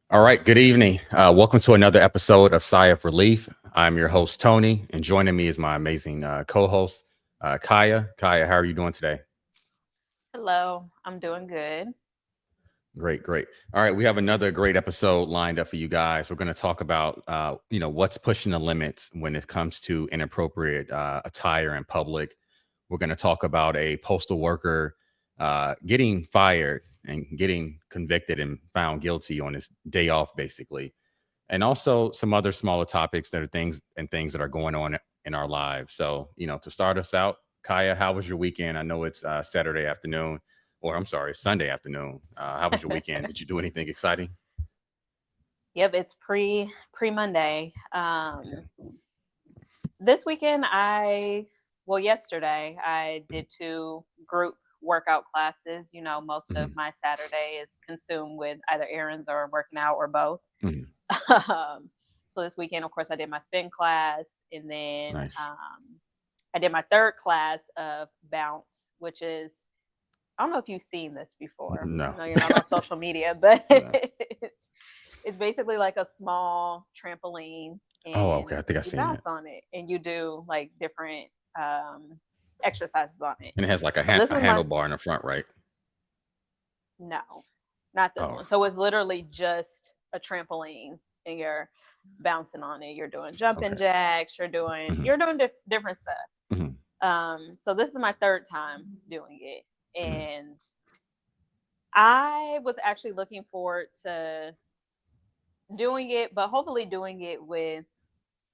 All right, good evening. Welcome to another episode of Sigh of Relief. I'm your host, Tony, and joining me is my amazing co host, Kaya. Kaya, how are you doing today? Hello, I'm doing good. Great, great. All right, we have another great episode lined up for you guys. We're going to talk about, what's pushing the limits when it comes to inappropriate attire in public. We're going to talk about a postal worker getting fired and getting convicted and found guilty on his day off, basically, and also some other smaller topics that are things that are going on in our lives. So, to start us out, Kaya, how was your weekend? I know it's Saturday afternoon, or I'm sorry, Sunday afternoon. How was your weekend? Did you do anything exciting? Yep, it's pre Monday. This weekend yesterday I did two group workout classes. Most of Mhm. my Saturday is consumed with either errands or working out or both. Mhm. So this weekend, of course, I did my spin class, and then Nice. I did my third class of bounce, which is I don't know if you've seen this before. I No. know you're not on social media, but No. it's basically like a small trampoline, Oh, okay. and I think I you seen bounce it. on it, and you do like different exercises on it. And it has like a, So this a is my handlebar in the front, right? no, not this Oh, one. So it's literally just a trampoline, and you're bouncing on it. You're doing jumping okay. jacks. You're doing Hmm. you're doing different stuff. Hmm. So this is my third time doing it, Hmm. and I was actually looking forward to doing it, but hopefully doing it with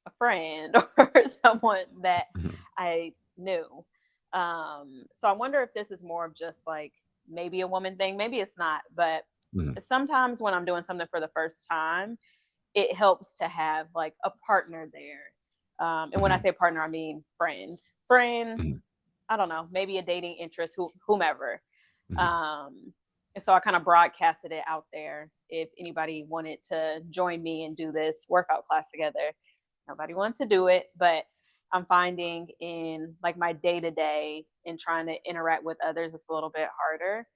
a friend or someone that Hmm. I knew. So I wonder if this is more of just like maybe a woman thing, maybe it's not, but Hmm. sometimes when I'm doing something for the first time, it helps to have like a partner there. And when I Hmm. say partner, I mean friend, Hmm. I don't know, maybe a dating interest, whomever. Hmm. Um, and so I kind of broadcasted it out there if anybody wanted to join me and do this workout class together. Nobody wants to do it, but I'm finding in like my day to day and trying to interact with others, it's a little bit harder.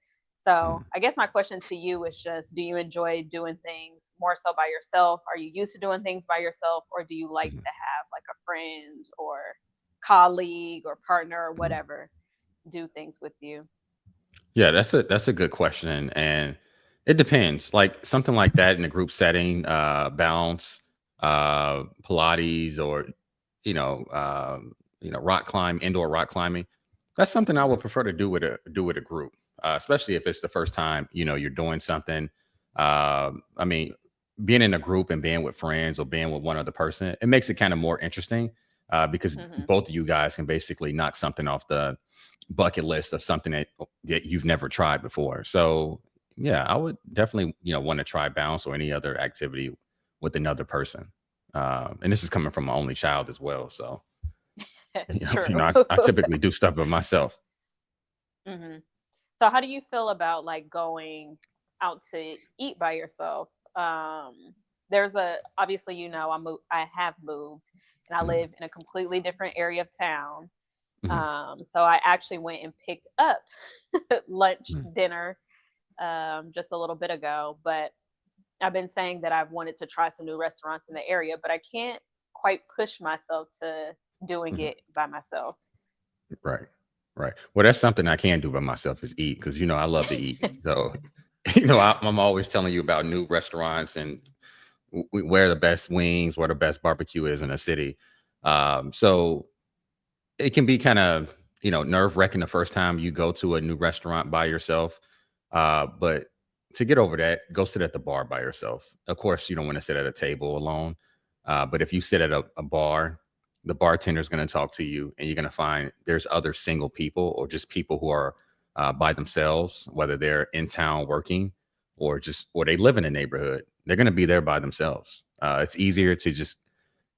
So Hmm. I guess my question to you is just, do you enjoy doing things more so by yourself? Are you used to doing things by yourself, or do you like Hmm. to have like a friend or colleague or partner or Hmm. whatever do things with you? Yeah, that's a good question, and it depends. Like something like that in a group setting, balance, Pilates, or indoor rock climbing. That's something I would Hmm. prefer to do with a group, especially if it's the first time you're doing something. I mean, being in a group and being with friends or being with one other person, it makes it kind of more interesting because Hmm. both of you guys can basically knock something off the bucket list of something that you've never tried before. So yeah, I would definitely want to try bounce or any other activity with another person. And this is coming from my only child as well. So True. I typically do stuff by myself. Hmm. So how do you feel about like going out to eat by yourself? There's a obviously I have moved and I Mhm. live in a completely different area of town. Mhm. So I actually went and picked up lunch, Mhm. dinner, just a little bit ago. But I've been saying that I've wanted to try some new restaurants in the area, but I can't quite push myself to doing Mhm. it by myself. Right. Right. Well, that's something I can do by myself is eat because I love to eat. So I'm always telling you about new restaurants and where the best wings, where the best barbecue is in a city. So it can be kind of nerve wracking the first time you go to a new restaurant by yourself. But to get over that, go sit at the bar by yourself. Of course, you don't want to sit at a table alone. But if you sit at a bar, the bartender is going to talk to you, and you're going to find there's other single people or just people who are by themselves, whether they're in town working or they live in a neighborhood. They're going to be there by themselves. It's easier to just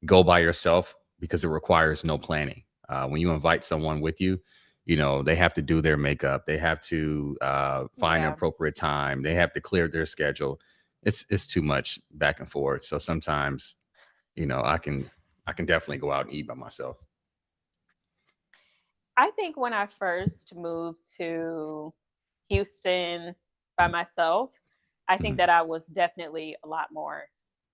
go by yourself because it requires no planning. When you invite someone with you, they have to do their makeup, they have to find an Yeah. appropriate time, they have to clear their schedule. It's too much back and forth. So sometimes, I can definitely go out and eat by myself. I think when I first moved to Houston by myself, I think Mhm, that I was definitely a lot more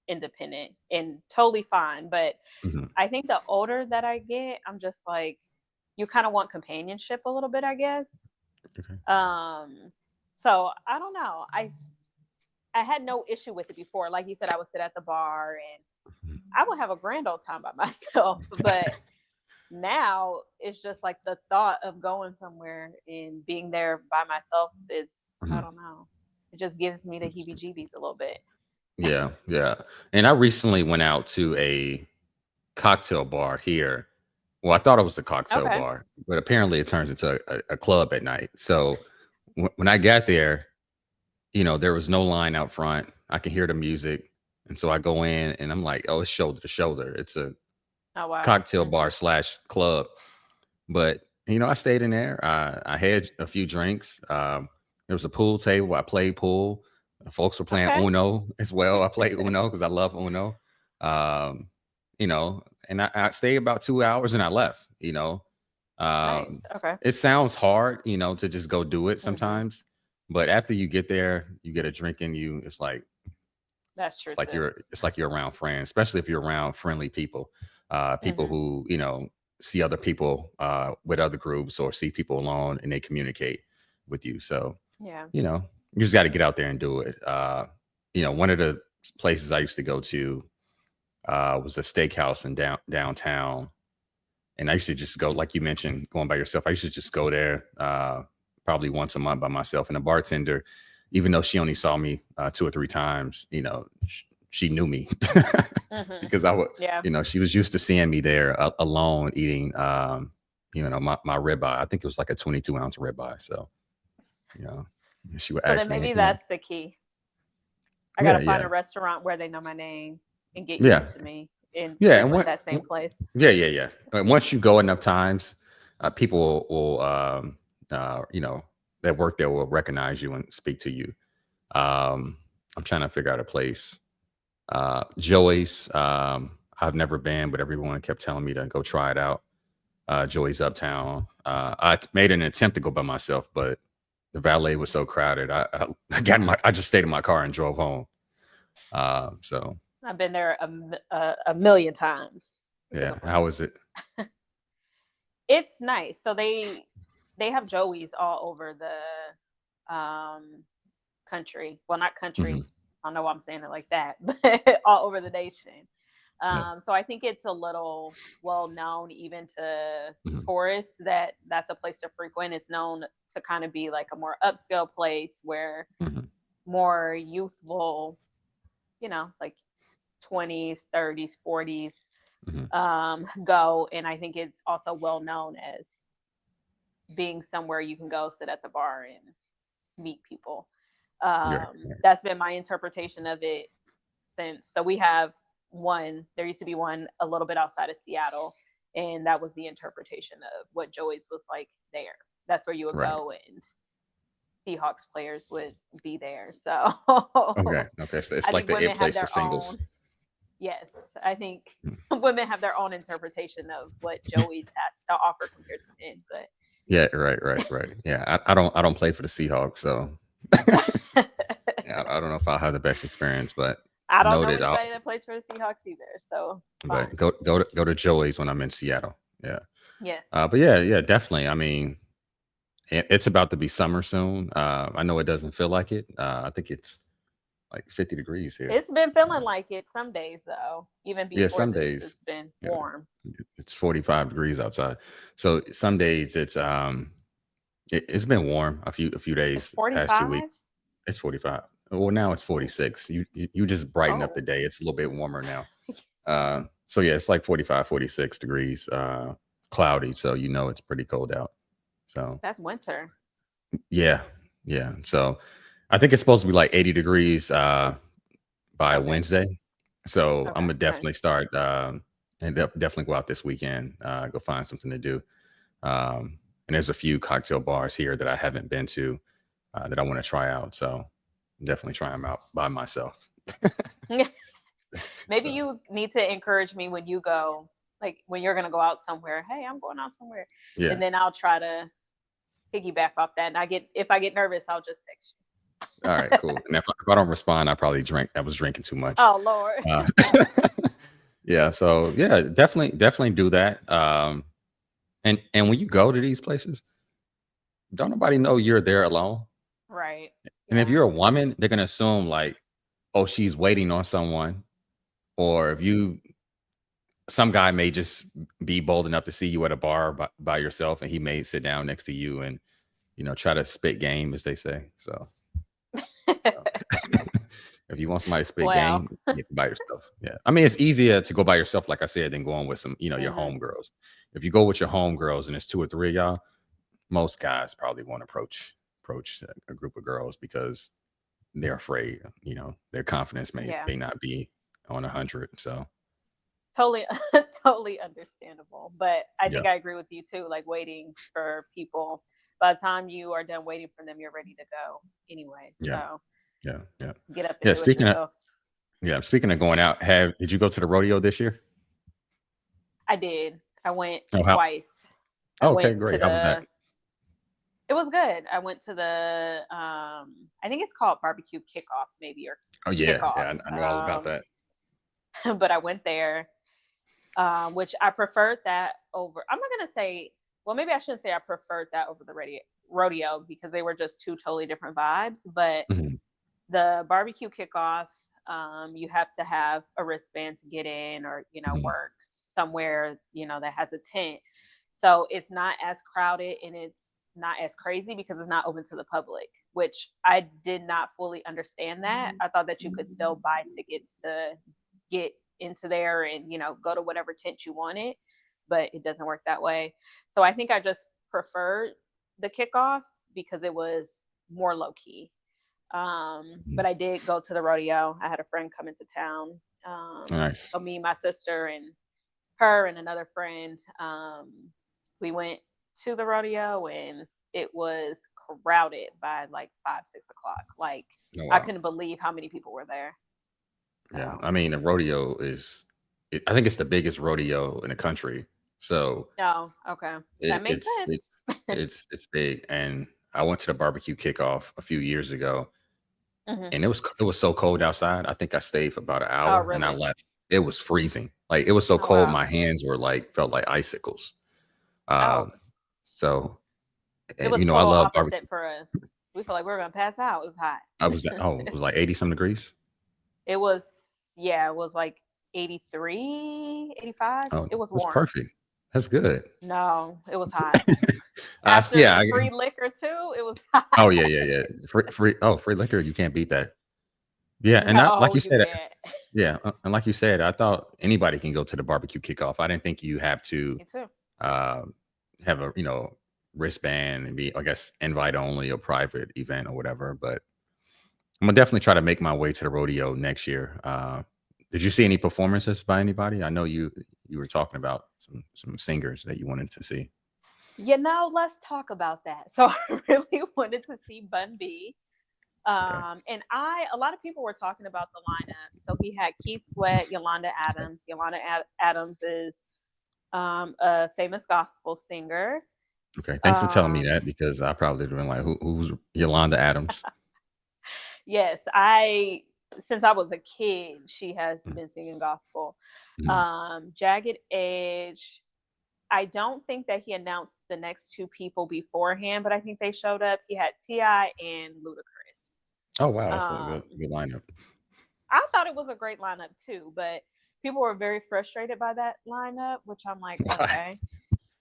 independent and totally fine. But mhm. I think the older that I get, I'm just like, you kind of want companionship a little bit, I guess. Okay. Um, so I don't know. I had no issue with it before. Like you said, I would sit at the bar and Mhm. I would have a grand old time by myself. But now it's just like the thought of going somewhere and being there by myself is, I Mhm. don't know. It just gives me the heebie jeebies a little bit. Yeah, yeah. And I recently went out to a cocktail bar here. Well, I thought it was a cocktail Okay. bar, but apparently it turns into a club at night. So when I got there, there was no line out front. I could hear the music. And so I go in and I'm like, oh, it's shoulder to shoulder. It's a Oh wow. cocktail bar slash club. But I stayed in there. I had a few drinks. There was a pool table. I played pool. Folks were playing Okay. Uno as well. I played Uno because I love Uno. Um, and I stayed about 2 hours and I left. Nice. Um, Okay. it sounds hard, to just go do it Hmm. sometimes, but after you get there, you get a drink in you. That's true It's like too. you're around friends, especially if you're around friendly people, people Hmm. who see other people with other groups or see people alone and they communicate with you. So Yeah. you just got to get out there and do it. One of the places I used to go to was a steakhouse in downtown, and I used to just go, like you mentioned, going by yourself. I used to just go there probably once a month by myself. And the bartender, even though she only saw me 2 or 3 times, she knew me Hmm. because I would, Yeah. she was used to seeing me there alone eating, my ribeye. I think it was like a 22-ounce ribeye. So, you know, she would So then ask me, maybe that's the key. I yeah, gotta find yeah, a restaurant where they know my name and get yeah, used to me and yeah. And frequent that same place. yeah, yeah, yeah. Once you go enough times, people will, that work there will recognize you and speak to you. I'm trying to figure out a place. Joey's, I've never been, but everyone kept telling me to go try it out. Joey's Uptown. Made an attempt to go by myself, but the valet was so crowded. I just stayed in my car and drove home. So I've been there a million times. It's a yeah, good place. how was it? It's nice. So they have Joey's all over the country. Well, not country. Hmm. I don't know why I'm saying it like that, but all over the nation. Yeah. So I think it's a little well known even to Hmm. tourists that that's a place to frequent. It's known to kind of be like a more upscale place where Hmm. more youthful, like 20s, 30s, 40s Hmm. go. And I think it's also well known as being somewhere you can go sit at the bar and meet people. Yeah. Yeah. That's been my interpretation of it since. So we have one, there used to be one a little bit outside of Seattle, and that was the interpretation of what Joey's was like there. That's where you would Right. go and Seahawks players would be there. So Okay. Okay. So I it's like think the it women have place for their singles. own, yes, I think Mm. women have their own interpretation of what Joey's has to offer compared to men. Yeah. Right. Right. Right. Yeah. I don't play for the Seahawks, so But yeah, I don't know if I'll have the best experience, but I don't know noted. anybody that plays for the Seahawks either. So But fine. go to Joey's when I'm in Seattle. Yeah. Yes. But yeah, yeah, definitely. I mean, it's about to be summer soon. I know it doesn't feel like it. I think it's like 50 degrees here. It's been feeling Uh, like it some days though. Even yeah, before some this, days, it's been you know, warm. it's 45 degrees outside. So some days it's been warm a few It's days past 2 weeks. 45. It's 45. Well, now it's Oh, 46. You just brighten up the oh, day. It's a little bit warmer now. So yeah, it's like 45, 46 degrees, cloudy. So it's pretty cold out. So that's winter. yeah, yeah. So I think it's supposed to be like 80 degrees by Okay. Wednesday. So I'm Okay. gonna Nice. definitely start and definitely go out this weekend, go find something to do. And there's a few cocktail bars here that I haven't been to that I want to try out. So definitely try them out by myself. Maybe So you need to encourage me when you go, like when you're gonna go out somewhere. Hey, I'm going out somewhere, yeah. and then I'll try to piggyback off that. And if I get nervous, I'll just text you. All right, cool. And if I don't respond, I probably drink. I was drinking too much. Oh Lord. Uh, yeah. So yeah, definitely do that. And when you go to these places, don't nobody know you're there alone. Right. And if Yeah. you're a woman, they're gonna assume like, oh, she's waiting on someone, or if you some guy may just be bold enough to see you at a bar by yourself, and he may sit down next to you and try to spit game, as they say. So if you want somebody to spit Well. game, get by yourself. Yeah, I mean it's easier to go by yourself, like I said, than going with some your Hmm. homegirls. If you go with your homegirls and it's two or three of y'all, most guys probably won't approach a group of girls because they're afraid. Their confidence Yeah. may not be on 100. So Totally, totally understandable. But I yeah, think I agree with you too. Like waiting for people. By the time you are done waiting for them, you're ready to go anyway. yeah, So yeah, yeah, get up and yeah. do it yourself. Speaking of going out, have did you go to the rodeo this year? I did. I went Oh, how? twice. I Oh, okay, went to great. How was that? the It was good. I went to the I think it's called barbecue kickoff maybe, or Oh yeah, kickoff. yeah. I know all about that. But I went there, which I preferred that over. I'm not gonna say. Well, maybe I shouldn't say I preferred that over the rodeo because they were just two totally different vibes. But Mhm, the barbecue kickoff, you have to have a wristband to get in, or mhm. work somewhere that has a tent. So it's not as crowded and it's not as crazy because it's not open to the public, which I did not fully understand that. I thought that you could still buy tickets to get into there and go to whatever tent you wanted, but it doesn't work that way. So I think I just preferred the kickoff because it was more low key. Mhm. But I did go to the rodeo. I had a friend come into town. Nice. So me, my sister, and her and another friend, we went to the rodeo and it was crowded by like 5, 6 o'clock. Like Oh I wow. couldn't believe how many people were there. Yeah. So I mean, the rodeo I think it's the biggest rodeo in the country. So no, okay, that it, makes it's sense. it's it's big. And I went to the barbecue kickoff a few years ago, Hmm. and it was so cold outside. I think I stayed for about an Oh hour and I really? left. It was freezing. Like it was so Oh cold, wow. my hands were like felt like icicles. Oh, Um, so it and was I total love opposite barbecue. for us. We felt like we were gonna pass out. It was hot. It was like 80 some degrees. It was, yeah, it was like 83, 85. Oh, It was that's warm. perfect. That's good. No, it was hot. Yeah. After free liquor too, it was hot. Oh yeah, yeah, yeah. Free liquor. You can't beat that. Yeah, and like No, you you said, can't. yeah, and like you said, I thought anybody can go to the barbecue kickoff. I didn't think you have to Me too. uh, have a wristband and be, I guess, invite only or private event or whatever. But I'm gonna definitely try to make my way to the rodeo next year. Did you see any performances by anybody? I know you were talking about some singers that you wanted to see. Let's talk about that. So I really wanted to see Bun B. Okay. And a lot of people were talking about the lineup. So he had Keith Sweat, Yolanda Adams. Adams is a famous gospel singer. Okay. Thanks for telling me Um, that because I probably been like, who's Yolanda Adams? yes, I since I was a kid, she has Mhm, been singing gospel. mhm. Jagged Edge. I don't think that he announced the next two people beforehand, but I think they showed up. He had Ti and Oh Ludacris. wow, that's a good lineup. I thought it was a great lineup too, but people were very frustrated by that lineup, which I'm like, Why? okay.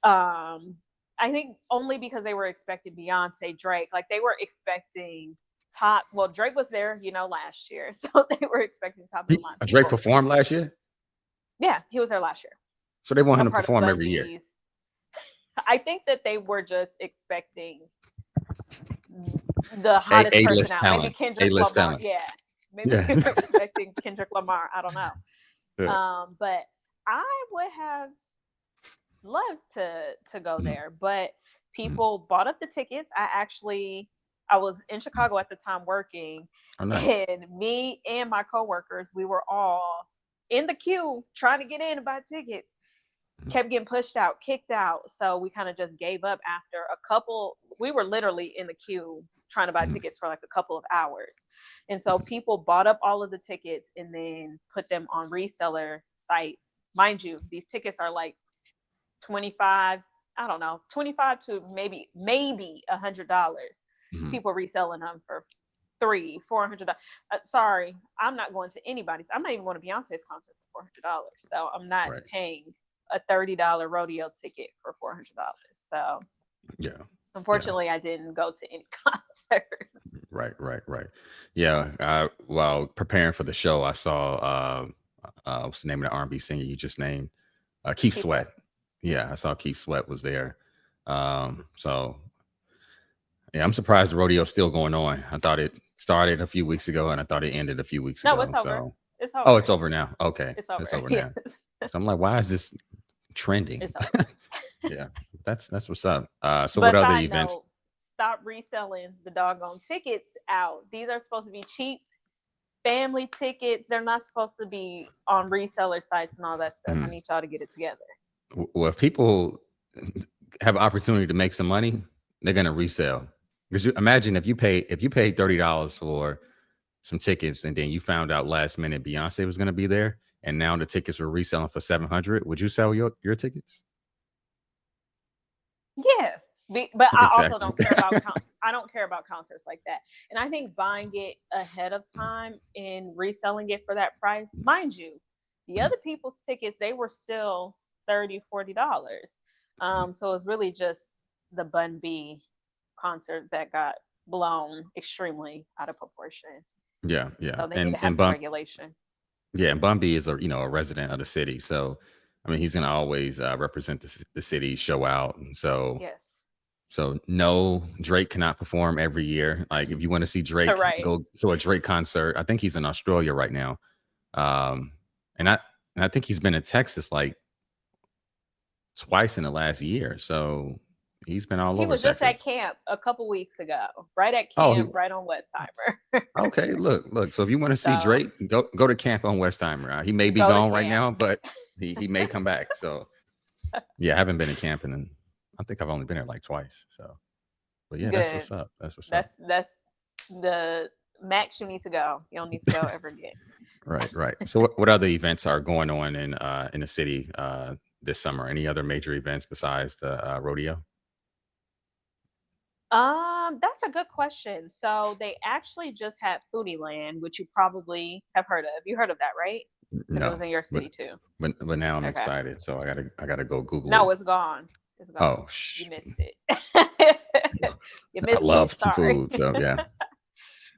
Um, I think only because they were expecting Beyonce, Drake, like they were expecting top. Well, Drake was there, last year, so they were expecting top of the line Drake people. performed last year, Yeah, he was there last year, so they want a him to part of perform Bun every year. B's. I think that they were just expecting the hottest A person list out. Maybe talent, A Kendrick list Lamar. talent. Yeah, maybe Yeah. they were expecting Kendrick Lamar. I don't know. Yeah. But I would have loved to go Mhm, there, but mhm. people bought up the tickets. I was in Chicago at the time working, Oh, nice. and me and my coworkers, we were all in the queue trying to get in and buy tickets. Mhm. Kept getting pushed out, kicked out. So we kind of just gave up after a couple. We were literally in the queue trying to buy Mhm. tickets for like a couple of hours. And so people bought up all of the tickets and then put them on reseller sites. Mind you, these tickets are like 25, I don't know, 25 to maybe $100. Mhm. People reselling them for three, $400. Sorry, I'm not going to anybody's. I'm not even going to Beyonce's concert for $400. So I'm not Right. paying a $30 rodeo ticket for $400. So Yeah. Yeah. unfortunately, I didn't go to any concert. Right. Right. Right. Yeah. While preparing for the show, I saw what's the name of the R&B singer you just named? Keith Keep Sweat. Sweat. Yeah, I saw Keith Sweat was there. So yeah, I'm surprised the rodeo's still going on. I thought it started a few weeks ago, and I thought it ended a few weeks No, ago. it's over. So, It's oh, it's over. over now. Okay, It's it's over. over Yes, now. So I'm like, why is this trending? it's over. Yeah, that's what's up. So what But other side events? note, stop reselling the doggone tickets out. These are supposed to be cheap family tickets. They're not supposed to be on reseller sites and all that stuff. I Mhm. need y'all to get it together. Well, if people have an opportunity to make some money, they're gonna resell. Because imagine if you paid $30 for some tickets and then you found out last minute Beyonce was gonna be there, and now the tickets were reselling for 700. Would you sell your tickets? Yeah. But I also Exactly. don't care about I don't care about concerts like that. And I think buying it ahead of time and reselling it for that price, mind you, the Mhm. other people's tickets they were still 30, $40. So it's really just the Bun B concert that got blown extremely out of proportion. Yeah, yeah, So they need to have and some regulation. Yeah, and Bumby is a resident of the city, so I mean he's gonna always represent the city, show out. And Yes. so no, Drake cannot perform every year. Like if you want to see Drake, Right. go to a Drake concert. I think he's in Australia right now, um, and I think he's been in Texas like twice in the last year. So he's been all He over was just at Texas. camp a couple weeks ago, right at Oh, he camp, right on Westheimer. okay. Look. So if you want to see So Drake, go to camp on Westheimer. He may be go to gone right camp. now, but he may come back. So yeah, I haven't been in camping, and I think I've only been there like twice. So, but yeah, that's Good. what's up. That's what's up. That's the max you need to go. You don't need to go ever again. Right, right. So, what other events are going on in the city this summer? Any other major events besides the rodeo? That's a good question. So they actually just had Foodie Land, which you probably have heard of. You heard of that, right? Because it was No, in your but city too. but now I'm Okay. excited. So I gotta go Google it. No, it's gone. It's gone. Oh, You missed shoot. it. You I missed it. love some Sorry. food. So yeah.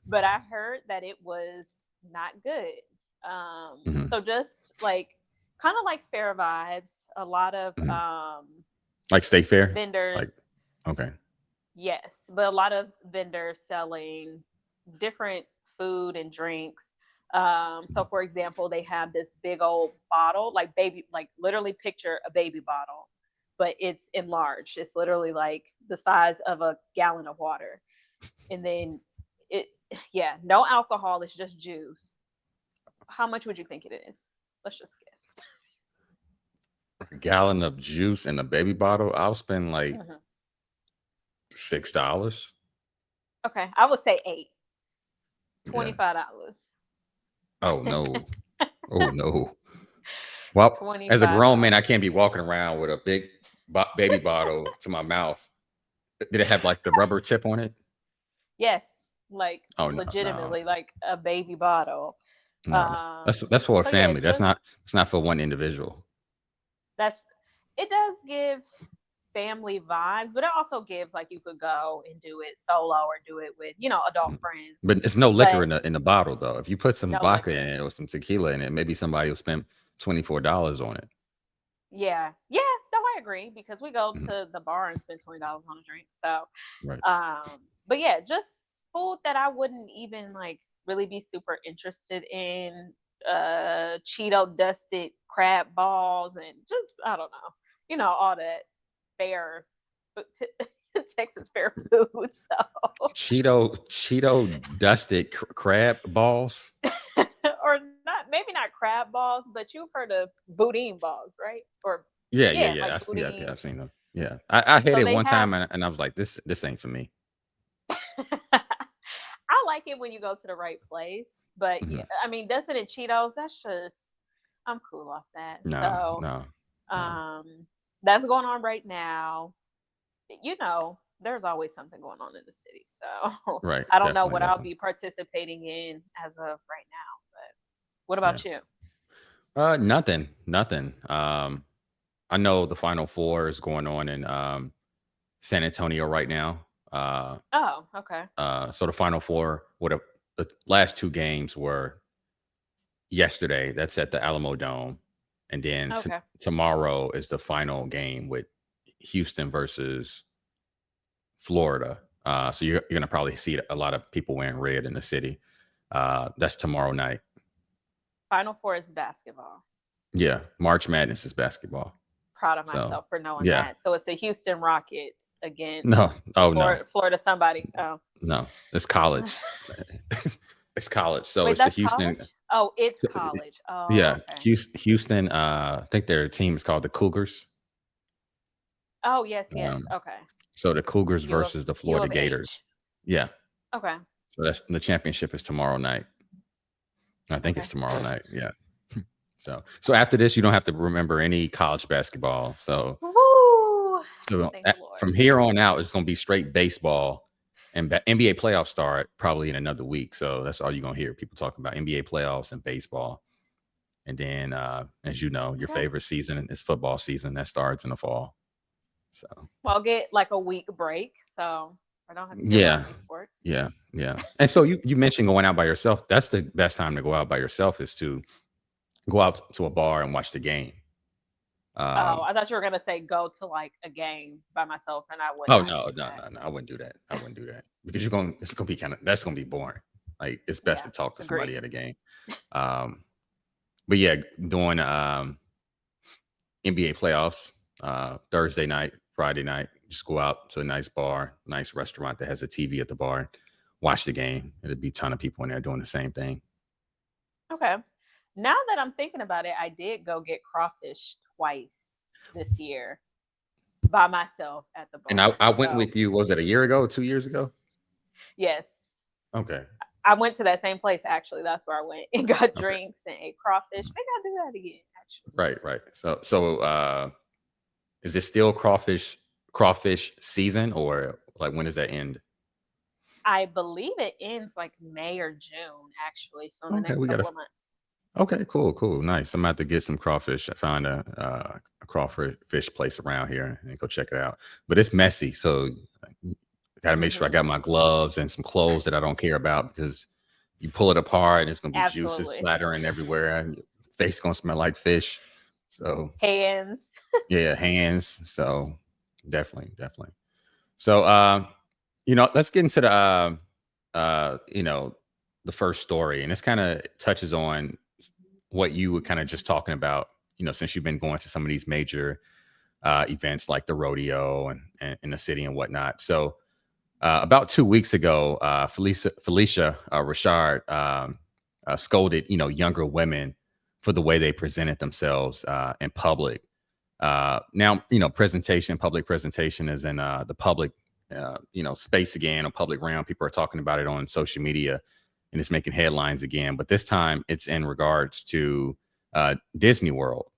But I heard that it was not good. Hmm. So just like kind of like fair vibes, a lot of Hmm. Like State Fair. vendors, Like okay. yes, but a lot of vendors selling different food and drinks. So Mhm. for example, they have this big old bottle, like baby, like literally picture a baby bottle, but it's enlarged. It's literally like the size of a gallon of water. And then it, yeah, no alcohol, it's just juice. How much would you think it is? Let's just A gallon of juice in a baby bottle. I'll spend like guess. $6. Okay, I would say eight. Yeah. $25. Oh no. Oh no. Well, as a grown man, I $25. can't be walking around with a big baby bottle to my mouth. Did it have like the rubber tip on it? Yes, like Oh no, no, legitimately like a baby bottle. no. That's for a So yeah, family. That's just not. It's not for one individual. that's it does give family vibes, but it also gives like you could go and do it solo or do it with, adult Mm. friends. But it's no liquor But in the bottle though. If you put some no vodka in liquor. it or some tequila in it, maybe somebody will spend $24 on it. Yeah. Yeah, no, I agree because we go Mhm. to the bar and spend $20 on a drink. So Right. but yeah, just food that I wouldn't even like really be super interested in. Cheeto dusted crab balls and just I don't know, all that fair Texas fair food. So Cheeto dusted crab balls. or not maybe not crab balls, but you've heard of boudin balls, right? Or Yeah, yeah, yeah, yeah. like Yeah, I've boudin. seen them. Yeah, I had So it they one have time and I was like, this ain't for me. like it when you go to the right place, but yeah, Mhm. I mean, doesn't it Cheetos? That's just I'm cool off that. No, So, no, no. um, that's going on right now. There's always something going on in the city. So Right, I don't know definitely, what I'll definitely. be participating in as of right now. But what Yeah. about you? Nothing, nothing. I know the Final Four is going on in San Antonio right now. Oh, okay. So the Final Four, the last two games were yesterday. That's at the Alamo Dome, and then Okay. tomorrow is the final game with Houston versus Florida. So you're gonna probably see a lot of people wearing red in the city. That's tomorrow night. Final four is basketball. Yeah, March Madness is basketball. Proud of So myself for knowing yeah, that. So it's the Houston Rockets against no, oh no, Florida somebody. Oh. no, it's college. It's college. So Wait, it's the that's Houston. college? Oh, it's So, college. Oh, yeah, okay. Houston. I think their team is called the Cougars. Oh, yes, yes. Um, Okay. so the Cougars U of versus the U Florida of Gators. H. Yeah. Okay. So that's the championship is tomorrow night. I think it's Okay. tomorrow night. Yeah. So after this, you don't have to remember any college basketball. So Woo! so Thank the Lord. from here on out, it's going to be straight baseball, and NBA playoffs start probably in another week. So that's all you're going to hear people talking about: NBA playoffs and baseball. And then, as you know, your Okay. favorite season is football season that starts in the fall. So Well, I'll get like a week break, so I don't have to hear about yeah, any sports. yeah, yeah. And so you mentioned going out by yourself. That's the best time to go out by yourself is to go out to a bar and watch the game. Oh, Um, I thought you were gonna say go to like a game by myself, and I would oh not no, do no, that. no, no. I wouldn't do that. I wouldn't do that because you're going. It's going to be that's going to be boring. Like it's best Yeah, to talk to agreed. somebody at a game. Um, but yeah, doing NBA playoffs Thursday night, Friday night. Just go out to a nice bar, nice restaurant that has a TV at the bar. Watch the game. It'll be a ton of people in there doing the same thing. Okay. Now that I'm thinking about it, I did go get crawfish twice this year by myself at the And I bar. went So with you. Was it a year ago? 2 years ago? yes, Okay. I went to that same place actually. That's where I went and got Okay. drinks and ate crawfish. Maybe I'll do that again, actually. Right. Right. So is it still crawfish season or like when does that end? I believe it ends like May or June, actually. So in the Okay, next we got couple a of months. okay, cool, cool, nice. I'm about to get some crawfish. I found a crawfish place around here and go check it out. But it's messy, so got to make sure I Hmm. got my gloves and some clothes that I don't care about because you pull it apart and it's gonna be juices Absolutely. splattering everywhere and your face gonna smell like fish. So Hands. yeah, hands. So definitely, definitely. So let's get into the you know, the first story. And this kind of touches on what you were kind of just talking about, since you've been going to some of these major events like the rodeo and in the city and whatnot. So about 2 weeks ago, Felicia Richard scolded, younger women for the way they presented themselves in public. Now, public presentation is in the public, space again, a public realm. People are talking about it on social media, and it's making headlines again. But this time, it's in regards to Disney World.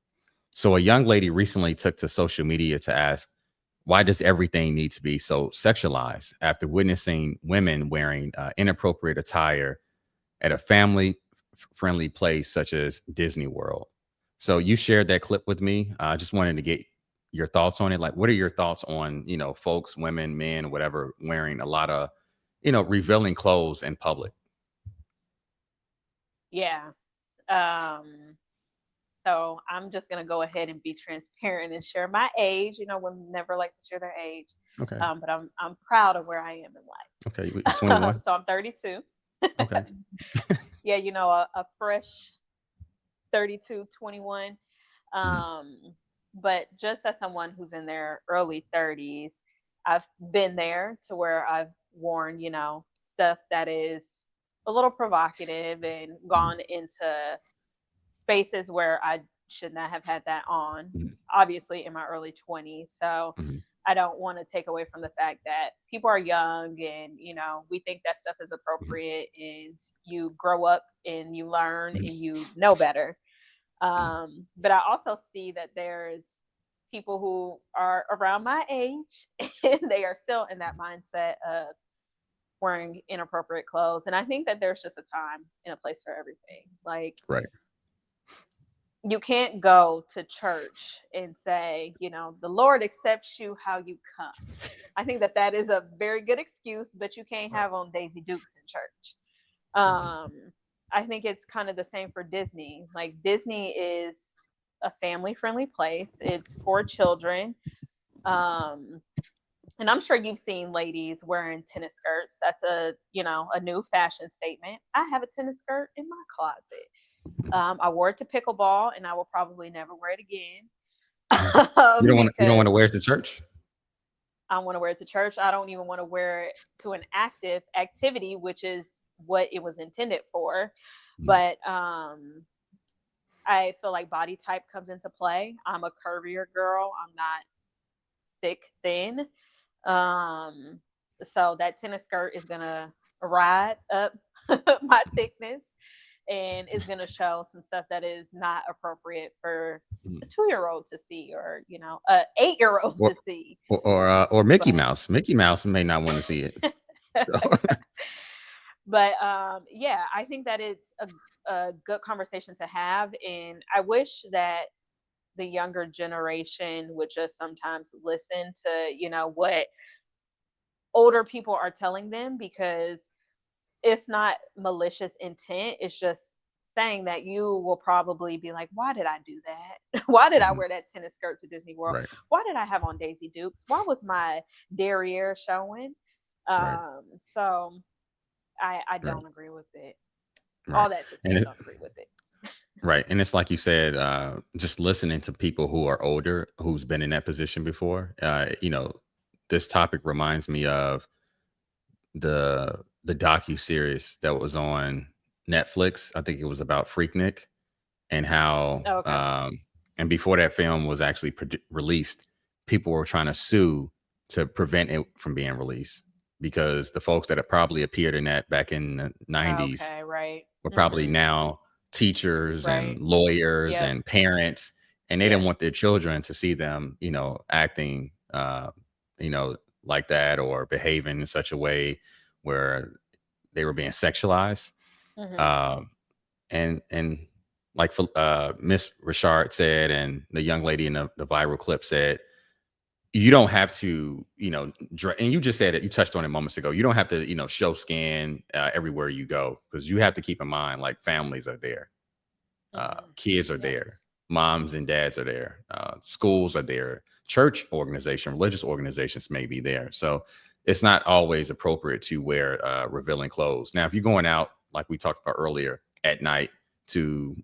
So, a young lady recently took to social media to ask, why does everything need to be so sexualized? After witnessing women wearing inappropriate attire at a family friendly place such as Disney World. So you shared that clip with me. I just wanted to get your thoughts on it. Like, what are your thoughts on, folks, women, men, whatever, wearing a lot of, revealing clothes in public? Yeah. Um, so I'm just gonna go ahead and be transparent and share my age. Women never like to share their age. Okay. But I'm proud of where I am in Okay. You 21? life. So I'm 32. Okay. Yeah, a fresh 32, 21. Mhm. Um, but just as someone who's in their early 30s, I've been there to where I've worn, stuff that is a little provocative and Mhm. gone into spaces where I should not have had that on, Mhm. obviously in my early 20s. So Mhm. I don't want to take away from the fact that people are young and, we think that stuff is Mhm. appropriate, and you grow up and you learn Mhm. and you know better. Mhm. But I also see that there's people who are around my age and they are still in that mindset of wearing inappropriate clothes. And I think that there's just a time and a place for everything. Like, Right. you can't go to church and say, the Lord accepts you how you come. I think that that is a very good excuse, but you can't Right. have on Daisy Dukes in church. Mhm. I think it's kind of the same for Disney. Like, Disney is a family friendly place. It's for children. Um, and I'm sure you've seen ladies wearing tennis skirts. That's a new fashion statement. I have a tennis skirt in my closet. I wore it to pickleball, and I will probably never wear it again. You don't want Because to wear it to church? I want to wear it to church. I don't even want to wear it to an active activity, which is what it was intended for. Mhm. But I feel like body type comes into play. I'm a curvier girl. I'm not thick thin. Um, so that tennis skirt is gonna ride up my thickness, and is gonna show some stuff that is not appropriate for a Mhm. 2-year old to see, or a 8-year old Or to see. or Mickey But Mouse. Mickey Mouse may not want to see it. So but yeah, I think that it's a good conversation to have, and I wish that the younger generation would just sometimes listen to what older people are telling them, because it's not malicious intent. It's just saying that you will probably be like, why did I do that? Why did I Mhm. wear that tennis skirt to Disney World? Right. Why did I have on Daisy Dukes? Why was my derriere showing? Right. So I Right. don't agree with it. Right. All that to say, And I it, don't agree with it. right. And it's like you said, just listening to people who are older, who's been in that position before. This topic reminds me of the docu series that was on Netflix. I think it was about Freaknik, and how Oh, okay. and before that film was actually released, people were trying to sue to prevent it from being released, because the folks that had probably appeared in that back in the 90s Okay, right. were probably Mhm. now teachers and Right. lawyers Yep. and parents, and they didn't Yes. want their children to see them, acting, you know, like that, or behaving in such a way where they were being sexualized. Mhm. Um, and like Miss Richard said, and the young lady in the viral clip said, you don't have to, and you just said it, you touched on it moments ago. You don't have to, show scan everywhere you go, because you have to keep in mind, like, families are there, Mhm. kids are Yes. there, moms and dads are there, schools are there, church organization, religious organizations may be there. So it's not always appropriate to wear revealing clothes. Now, if you're going out, like we talked about earlier, at night to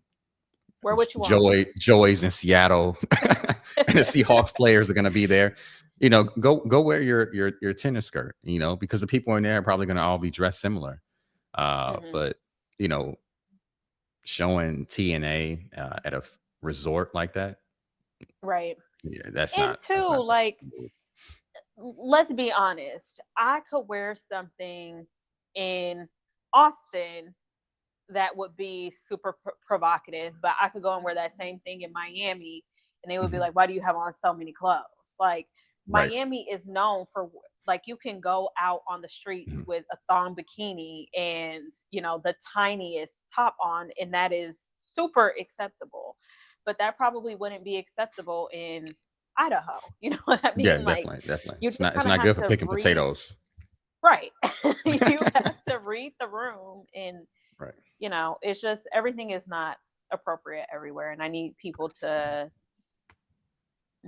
Wear what you want. Joey's in Seattle, and the Seahawks players are going to be there. Go wear your tennis skirt. Because the people in there are probably going to all be dressed similar. Mhm. But you know, showing TNA at a resort like that, Right. yeah, And that's two, not the like, move. let's be honest. I could wear something in Austin that would be super provocative, but I could go and wear that same thing in Miami, and they would be Mhm. like, "Why do you have on so many clothes?" Like, Right. Miami is known for, like, you can go out on the streets Mhm. with a thong bikini and the tiniest top on, and that is super acceptable. But that probably wouldn't be acceptable in Idaho. You know what I Yeah, mean? Like, definitely, definitely. you just It's kind of not have good for to picking read, potatoes. right? You have to read the room, and Right. it's just everything is not appropriate everywhere, and I need people to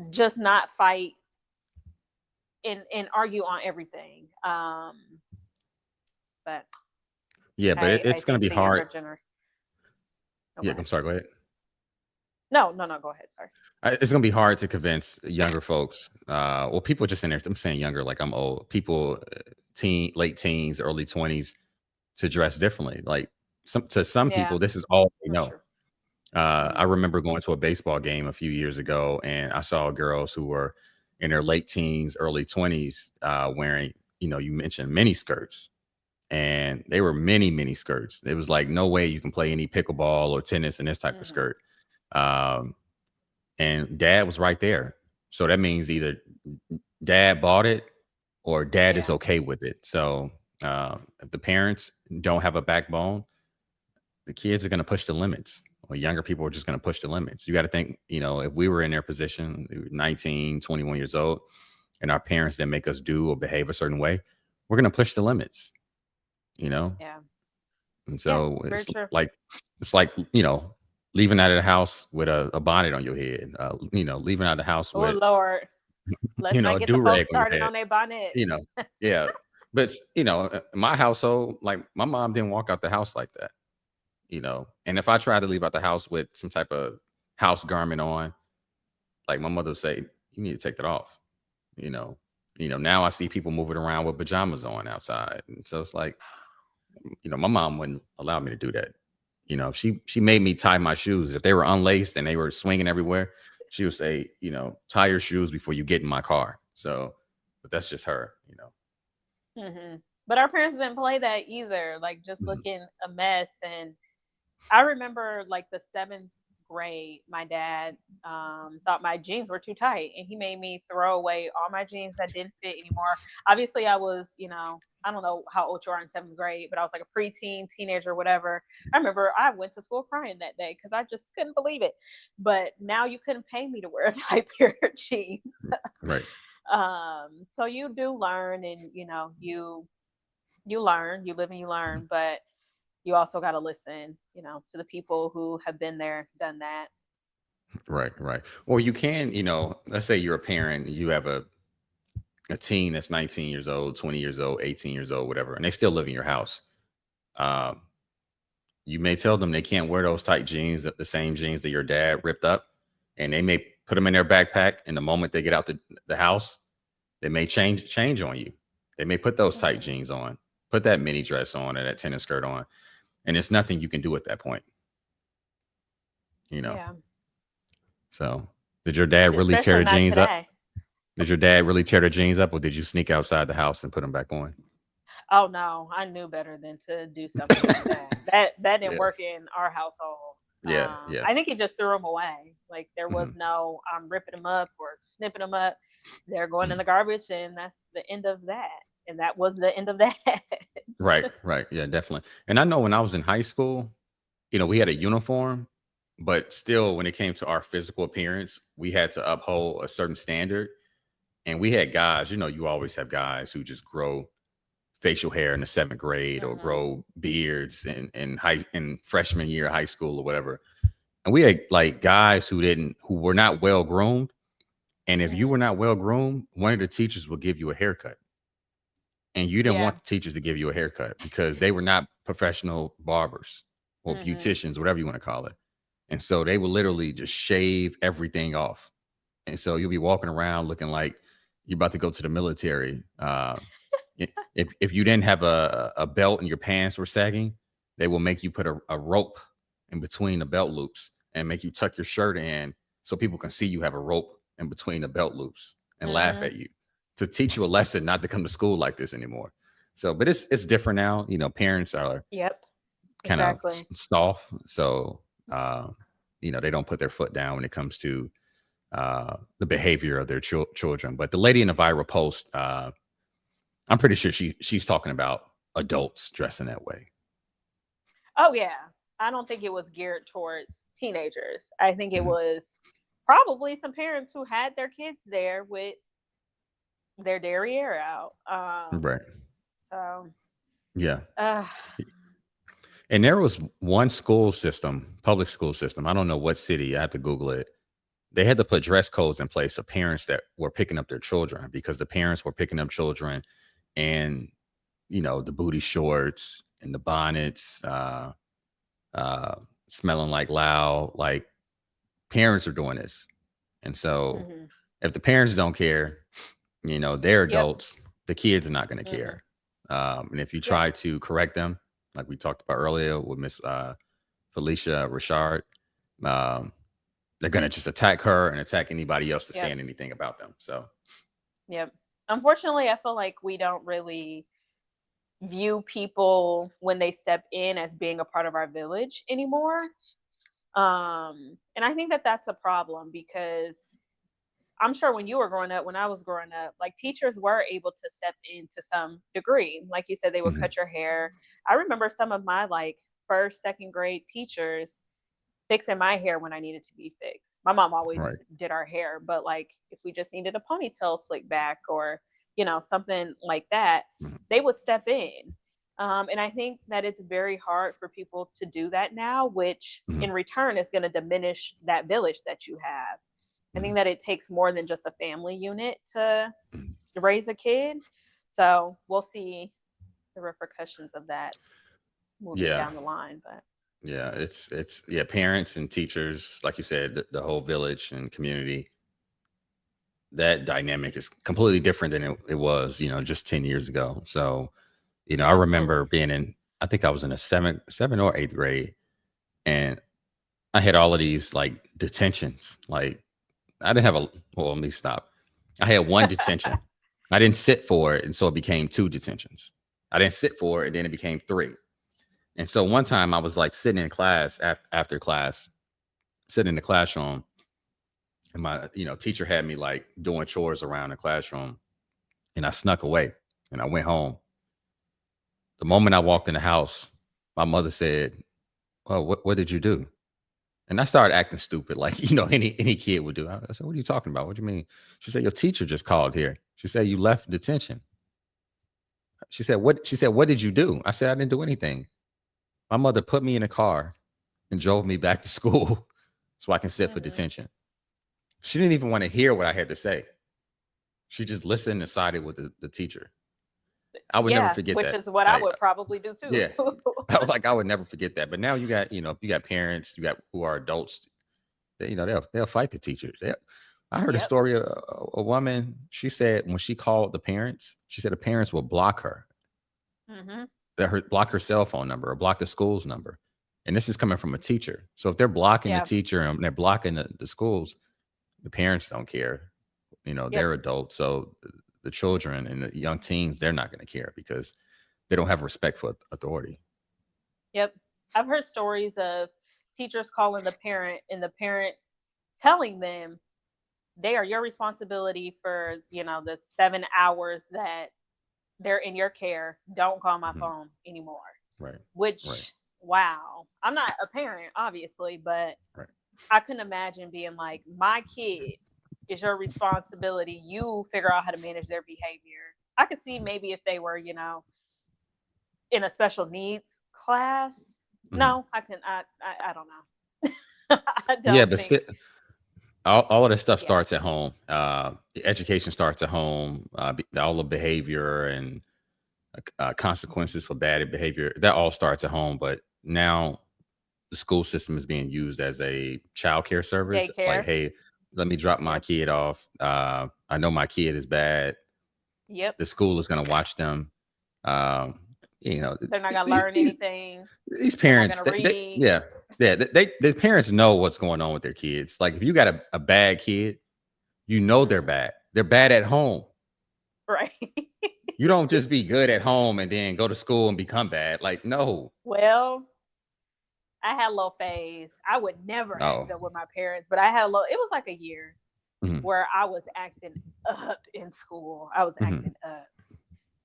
just not fight and argue on everything. But Yeah, but I it's going to think be the hard. younger generation. Oh, go Yeah, I'm ahead. sorry. Go ahead. No, no, no. Go ahead. Sorry. It's gonna be hard to convince younger folks, well, people just in there. I'm saying younger, like I'm old. People, late teens, early 20s, to dress differently. Like, some Yeah, people, this is all they that's know. true. I Hmm. remember going to a baseball game a few years ago, and I saw girls who were, in their late teens, early 20s, wearing, you mentioned mini skirts, and they were mini skirts. It was like no way you can play any pickleball or tennis in this type of Hmm. skirt. Um, and dad was right there. So that means either dad bought it or dad is Yeah. okay with it. So if the parents don't have a backbone, the kids are going to push the limits, or younger people are just going to push the limits. You got to think, if we were in their position, we were 19, 21 years old, and our parents didn't make us do or behave a certain way, we're going to push the limits, you know? Yeah. And Yeah. so Very true. it's like, leaving out of the house with a bonnet on your head, leaving out of the house Oh with, Lord. Let's not a get the do-rag folks on your started head, on their bonnets. you know? Yeah. But, in my household, like my mom didn't walk out the house like that, and if I try to leave out the house with some type of house garment on, like my mother would say, you need to take that off. You know, now I see people moving around with pajamas on outside. And so it's like, my mom wouldn't allow me to do that. She made me tie my shoes. If they were unlaced and they were swinging everywhere, she would say, tie your shoes before you get in my car. So, but that's just her. Hmm. But our parents didn't play that either. Like just Mhm. looking a mess. And I remember like the seventh grade, my dad thought my jeans were too tight, and he made me throw away all my jeans that didn't fit anymore. Obviously, I was, I don't know how old you are in seventh grade, but I was like a preteen, teenager, whatever. I remember I went to school crying that day because I just couldn't believe it. But now you couldn't pay me to wear a tight pair of jeans. Right. So you do learn, and you learn, you live and you learn, but you also got to listen, to the people who have been there, done that. Right. Right. Or you can, let's say you're a parent, you have a teen that's 19 years old, 20 years old, 18 years old, whatever, and they still live in your house. Um, you may tell them they can't wear those tight jeans, the same jeans that your dad ripped up, and they may put them in their backpack. And the moment they get out the house, they may change on you. They may put those tight Hmm. jeans on, put that mini dress on or that tennis skirt on, and it's nothing you can do at that point. You know. Yeah. So, did your dad really tear Especially the not jeans up? today. Did your dad really tear the jeans up, or did you sneak outside the house and put them back on? Oh no, I knew better than to do something like that. That didn't Yeah, work in our household. yeah, yeah. I think he just threw them away. Like there was Mhm, no I'm ripping them up or snipping them up. They're going in mhm. the garbage, and that's the end of that. And that was the end of that. Right, right. Yeah, definitely. And I know when I was in high school, we had a uniform, but still, when it came to our physical appearance, we had to uphold a certain standard. And we had guys, you always have guys who just grow facial hair in the seventh grade or Hmm. grow beards in freshman year of high school or whatever. And we had like guys who were not well groomed. And if you were Hmm. not well groomed, one of the teachers would give you a haircut. And you didn't Yeah. want the teachers to give you a haircut because they were not professional barbers or Hmm. beauticians, whatever you want to call it. And so they would literally just shave everything off. And so you'll be walking around looking like you're about to go to the military. If you didn't have a belt and your pants were sagging, they will make you put a rope in between the belt loops and make you tuck your shirt in so people can see you have a rope in between the belt loops and laugh Hmm. at you to teach you a lesson not to come to school like this anymore. So, but it's different now. Parents are Yep. kind of Exactly. soft, so uh, they don't put their foot down when it comes to the behavior of their children. But the lady in the viral post, I'm pretty sure she's talking about adults dressing that way. Oh yeah. I don't think it was geared towards teenagers. I think it Mhm. was probably some parents who had their kids there with their derriere out. Right. So Yeah. uh And there was one school system, public school system. I don't know what city. I have to Google it. They had to put dress codes in place for parents that were picking up their children because the parents were picking up children and the booty shorts and the bonnets, uh, smelling like loud. Like parents are doing this. And so mhm. if the parents don't care, they're Yep. adults, the kids are not going to Mhm. care. And if you Yep. try to correct them, like we talked about earlier with Miss Felicia Richard, um, they're gonna just attack her and attack anybody else that's Yep. saying anything about them. So Yep. Unfortunately, I feel like we don't really view people when they step in as being a part of our village anymore. And I think that that's a problem because I'm sure when you were growing up, when I was growing up, like teachers were able to step in to some degree. Like you said, they would mhm, cut your hair. I remember some of my like first, second grade teachers fixing my hair when I needed to be fixed. My mom always right. did our hair, but like if we just needed a ponytail slick back or, something like that, Mhm, they would step in. And I think that it's very hard for people to do that now, which mhm, in return is going to diminish that village that you have. I think mhm, that it takes more than just a family unit to mhm. raise a kid. So we'll see the repercussions of that moving Yeah. down the line. But Yeah, it's yeah, parents and teachers, like you said, the whole village and community, that dynamic is completely different than it was, just 10 years ago. So, I remember absolutely. being I think I was in a seventh or eighth grade, and I had all of these like detentions. Like I didn't have well, let me stop. I had one detention. I didn't sit for it, and so it became two detentions. I didn't sit for it, and then it became three. And so one time I was like sitting in class after class, sitting in the classroom, and my teacher had me like doing chores around the classroom, and I snuck away and I went home. The moment I walked in the house, my mother said, "Oh, what did you do?" And I started acting stupid, like any kid would do. I said, "What are you talking about? What do you mean?" She said, "Your teacher just called here. She said you left detention." She said, "What?" She said, "What did you do?" I said, "I didn't do anything." My mother put me in a car and drove me back to school so I can sit for Hmm. detention. She didn't even want to hear what I had to say. She just listened and sided with the teacher. I would never Yeah, forget which that. is what I Like, would probably do too. yeah, I would never forget that. But now you got parents, you got who are adults. They'll fight the teachers. I heard a Yep. story. A woman, she said when she called the parents, she said the parents will block her, Hmm. block her cell phone number or block the school's number. And this is coming from a teacher. So if they're blocking the Yeah. teacher and they're blocking the schools, the parents don't care. Yep. They're adults. So the children and the young teens, they're not going to care because they don't have respect for authority. Yep. I've heard stories of teachers calling the parent and the parent telling them they are your responsibility for, the 7 hours that they're in your care. Don't call my Mhm. phone anymore. Right. Right. Which, wow. I'm not a parent, obviously, but Right. I couldn't imagine being like, my kid is your responsibility. You figure out how to manage their behavior. I could see Mhm. maybe if they were, in a special needs class. Mhm. No, I can. I don't know. I Yeah, don't but think. still, all of this stuff Yeah. starts at home. Education starts at home. All the behavior and consequences for bad behavior, that all starts at home. But now the school system is being used as a child care service. Like, Daycare. hey, let me drop my Yep. kid off. I know my kid is bad. Yep. The school is going to watch them. Um, They're not gonna learn anything. these They're not parents, gonna read. yeah, the parents know what's going on with their kids. Like, if you got a bad kid, they're Hmm. bad. They're bad at home. Right. You don't just be good at home and then go to school and become bad. Like, no, Well, I had a little phase. I would never act no. up with my parents, but I had a little. It was like a year Mhm, where I was acting up in school. I was mhm. acting up.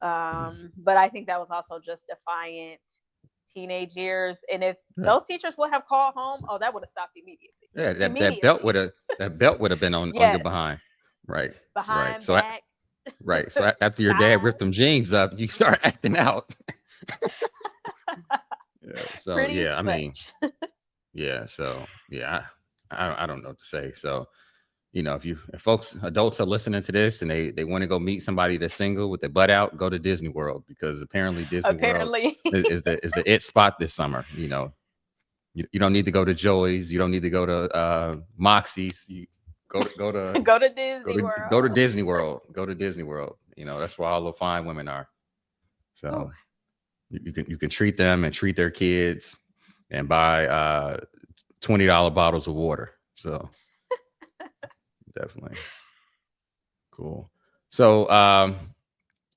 Mhm. But I think that was also just defiant teenage years. And if Yeah, those teachers would have called home, oh, that would have stopped immediately. yeah. Immediately. That belt would have been on your Yes. behind. Right, right. Behind, So back, after your dad ripped thighs. them jeans up, you start acting out. Yeah. So Pretty yeah, I mean, much. yeah. So yeah, I don't know what to say. So if adults are listening to this and they want to go meet somebody that's single with their butt out, go to Disney World, because apparently Disney World Apparently. is the it spot this summer. You don't need to go to Joey's. You don't need to go to Moxie's. You go to go to Go to go Disney to go to World. Disney World. Go to Disney World. That's where all the fine women are. Ooh, So you can treat them and treat their kids and buy $20 bottles of water. So Definitely. Cool. So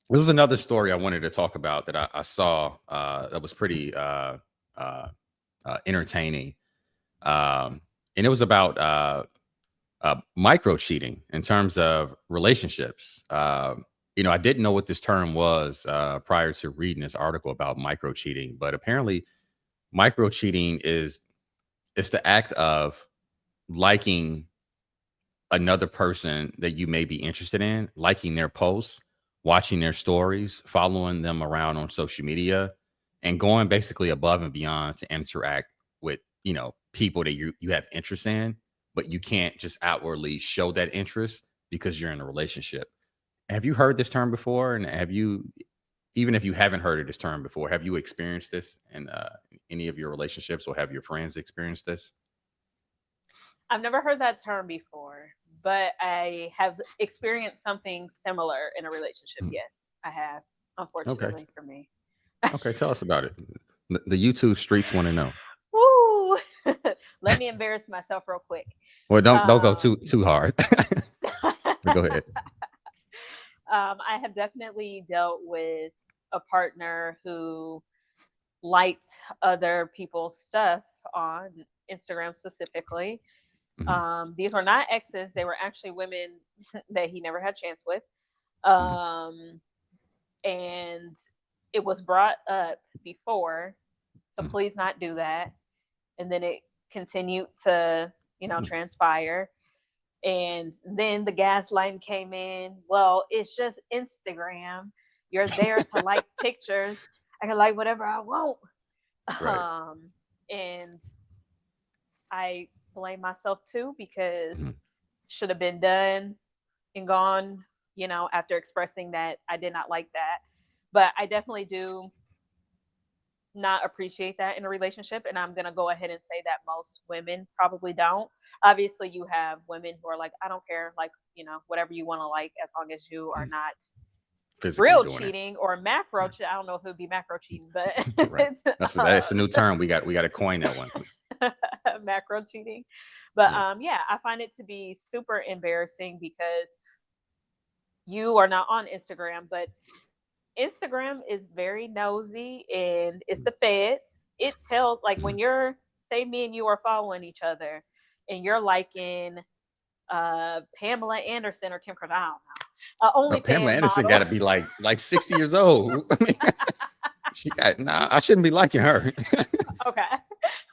there was another story I wanted to talk about that I saw that was pretty uh, entertaining. And it was about micro cheating in terms of relationships. I didn't know what this term was prior to reading this article about micro cheating, but apparently, micro cheating is it's the act of liking another person that you may be interested in, liking their posts, watching their stories, following them around on social media, and going basically above and beyond to interact with, people that you have interest in, but you can't just outwardly show that interest because you're in a relationship. Have you heard this term before? And have you, even if you haven't heard of this term before, have you experienced this in any of your relationships, or have your friends experienced this? I've never heard that term before, but I have experienced something similar in a relationship. Mhm. Yes, I have, Okay. unfortunately for me. Okay. Tell us about it. The YouTube streets want to know. Woo! Let me embarrass myself real quick. Well, don't go Um, too hard. But go ahead. I have definitely dealt with a partner who liked other people's stuff on Instagram specifically. Mhm, These were not exes; they were actually women that he never had a chance with. mhm, Um, and it was brought up before, so mhm, please not do that. And then it continued to, mhm. transpire. And then the gaslighting came in. Well, it's just Instagram. You're there to like pictures. I can like whatever I want. Right. Um, and I blame myself too because Mhm, should have been done and gone, after expressing that I did not like that. But I definitely do not appreciate that in a relationship. And I'm going to go ahead and say that most women probably don't. Obviously, you have women who are like, I don't care, like, whatever you want to like, as long as you are mhm. not Physically real doing it. cheating or macro Yeah. cheating. I don't know if it would be macro cheating, but Right. it's That's a new term. We got to coin that one. macro cheating. But Yeah. yeah, I find it to be super embarrassing because you are not on Instagram, but Instagram is very nosy and it's the feds. It tells, like, when Mhm. you're, say me and you are following each other and you're liking Pamela Anderson or Kim Kardashian, I don't know, Pamela OnlyFans Anderson got model. to be like 60 years old. I mean, she got nah. I shouldn't be liking her. Okay.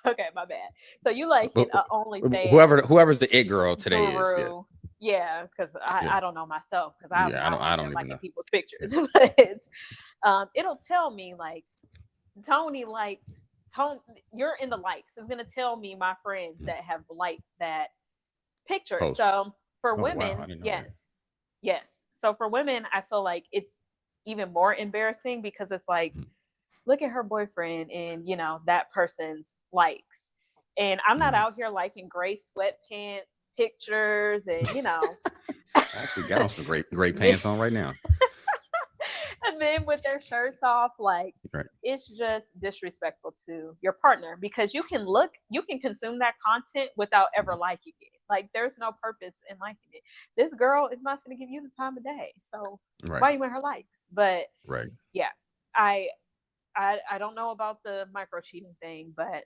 Okay, my bad. So you liking But a OnlyFans whoever's the it girl today is. Yeah. guru. Yeah, because Yeah. I don't know myself because I'm Yeah. not I on don't there even liking know. people's Yeah. pictures. But it'll tell me like Tony liked Tony. You're in the likes. It's gonna tell me my friends Mhm. that have liked that picture. Post. So for Oh wow. I women, didn't know yes, that. yes. So for women, I feel like it's even more embarrassing because it's like, Mhm, look at her boyfriend and that person's likes. And I'm not mhm. out here liking gray sweatpants pictures and I actually got on some great men, pants on right now. and men with their shirts off. Like, Right. it's just disrespectful to your partner because you can consume that content without ever Mhm. liking it. Like, there's no purpose in liking it. This girl is not going to give you the time of day. So Right. why you in her likes? But Right. yeah, I I don't know about the micro cheating thing, but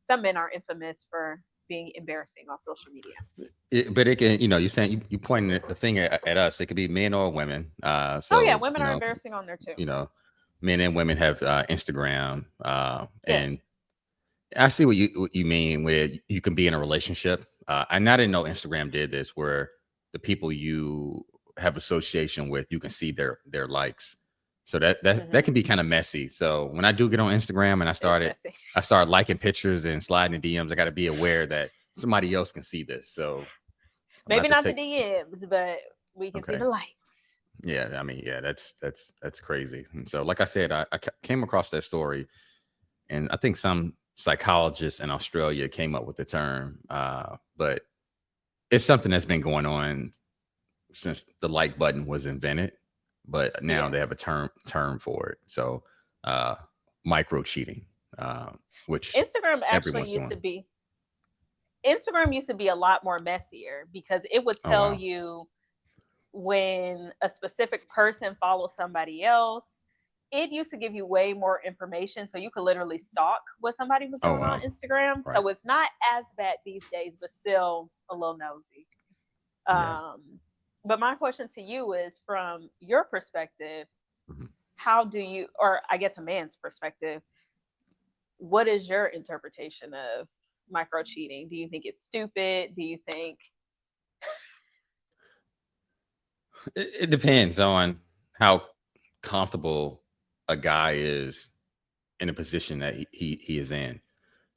some men are infamous for being embarrassing on social media. But it can, you're saying you pointing the finger at us. It could be men or women. Oh yeah, So women are embarrassing on there too. you know, men and women have Instagram, Yes. and I see what you mean. Where you can be in a relationship. And I didn't know Instagram did this, where the people you have association with, you can see their likes. So that Hmm. can be kind of messy. So when I do get on Instagram and It's messy. I start liking pictures and sliding the DMs, I got to be aware that somebody else can see this. So I'm gonna Maybe have to not the take. DMs, but we can see Okay. the likes. Yeah. I mean, yeah, that's crazy. And so, like I said, I came across that story, and I think some psychologists in Australia came up with the term, but it's something that's been going on since the like button was invented. But now Yes. they have a term for it. So, uh, micro cheating, which Instagram actually everyone's used doing. to be Instagram used to be a lot more messier because it would Oh tell wow. you when a specific person follows somebody else. It used to give you way more information, so you could literally stalk what somebody was Oh doing on wow. Instagram. Right. So it's not as bad these days, but still a little nosy. Yeah. Um, but my question to you is, from your perspective, Mhm. how do you, or I guess a man's perspective, what is your interpretation of micro cheating? Do you think it's stupid? Do you think, It depends on how comfortable a guy is in a position that he is in.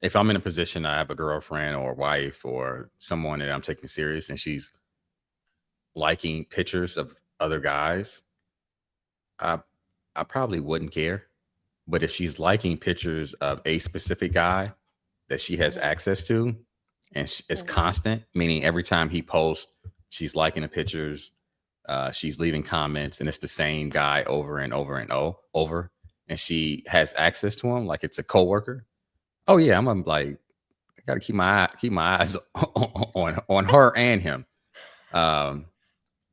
If I'm in a position, I have a girlfriend or a wife or someone that I'm taking serious, and she's liking pictures of other guys, I I probably wouldn't care. But if she's liking pictures of a specific guy that she has mm-hmm, access to, and it's mm-hmm, constant, meaning every time he posts, she's liking the pictures, she's leaving comments, and it's the same guy over and over and over, and she has access to him like it's a coworker. Oh yeah, I'm like, I got to keep my eyes on her and him. Um,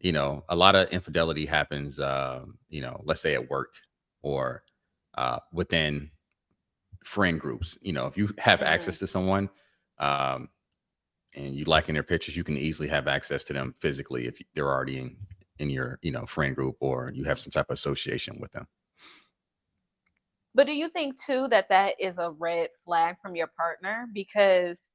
a lot of infidelity happens. Let's say at work or within friend groups. If you have mm-hmm. access to someone um, and you like in their pictures, you can easily have access to them physically if they're already in your friend group or you have some type of association with them. But do you think too that that is a red flag from your partner? Because